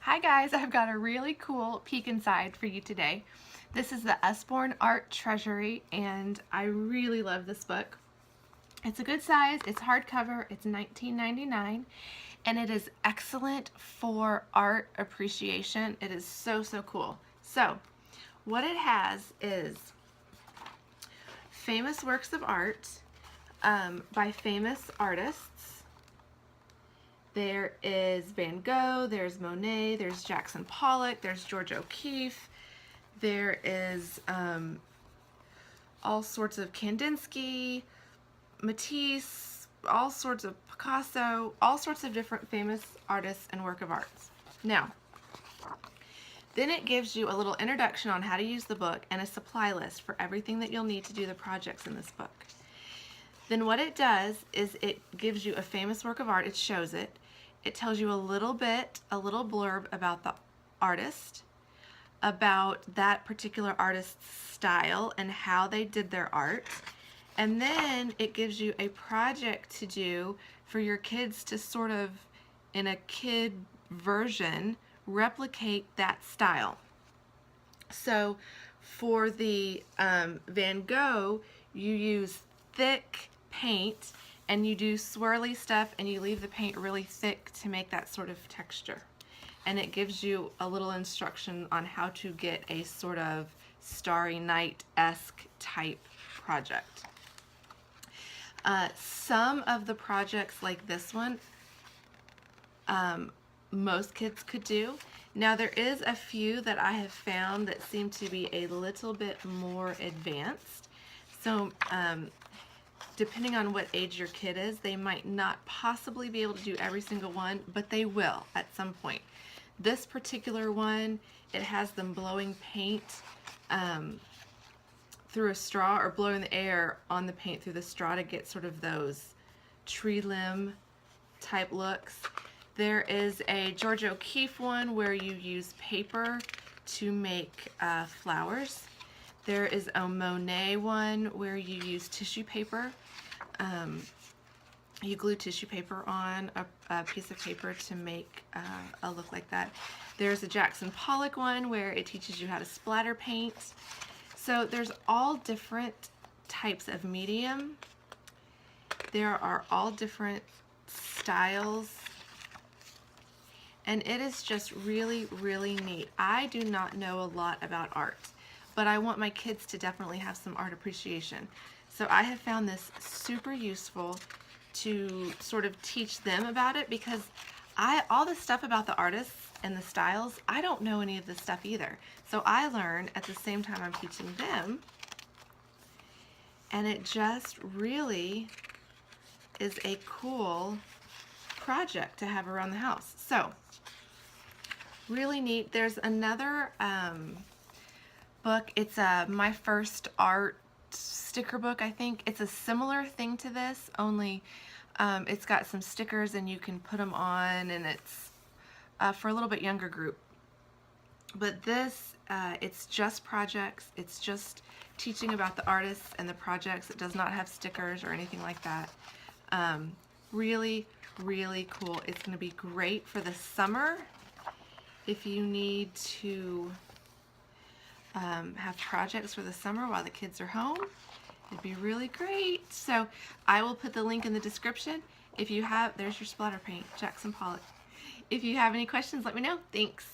Hi guys, I've got a really cool peek inside for you today. This is the Usborne Art Treasury and I really love this book. It's a good size, it's hardcover, it's $19.99 and it is excellent for art appreciation. It is so cool. So what it has is famous works of art by famous artists. There is Van Gogh, there's Monet, there's Jackson Pollock, there's George O'Keeffe, there is all sorts of Kandinsky, Matisse, all sorts of Picasso, all sorts of different famous artists and work of arts. Now, then it gives you a little introduction on how to use the book and a supply list for everything that you'll need to do the projects in this book. Then what it does is it gives you a famous work of art, it shows it. It tells you a little blurb about the artist, about that particular artist's style and how they did their art. And then it gives you a project to do for your kids to sort of, in a kid version, replicate that style. So for the Van Gogh, you use thick paint and you do swirly stuff and you leave the paint really thick to make that sort of texture. And it gives you a little instruction on how to get a sort of Starry Night-esque type project. Some of the projects like this one, most kids could do. Now there is a few that I have found that seem to be a little bit more advanced. So depending on what age your kid is, they might not possibly be able to do every single one, but they will at some point. This particular one, it has them blowing paint through a straw or blowing the air on the paint through the straw to get sort of those tree limb type looks. There is a George O'Keeffe one where you use paper to make flowers. There is a Monet one where you use tissue paper. You glue tissue paper on a piece of paper to make a look like that. There's a Jackson Pollock one where it teaches you how to splatter paint. So there's all different types of medium. There are all different styles. And it is just really neat. I do not know a lot about art, but I want my kids to definitely have some art appreciation. So I have found this super useful to sort of teach them about it, because all the stuff about the artists and the styles, I don't know any of this stuff either. So I learn at the same time I'm teaching them, and it just really is a cool project to have around the house. So really neat. There's another book. It's My First Art sticker book, I think. It's a similar thing to this, only it's got some stickers and you can put them on, and it's for a little bit younger group. But this, it's just projects. It's just teaching about the artists and the projects. It does not have stickers or anything like that. Really cool. It's going to be great for the summer if you need to have projects for the summer while the kids are home. It'd be really great. So I will put the link in the description. If you have, there's your splatter paint, Jackson Pollock. If you have any questions, let me know. Thanks.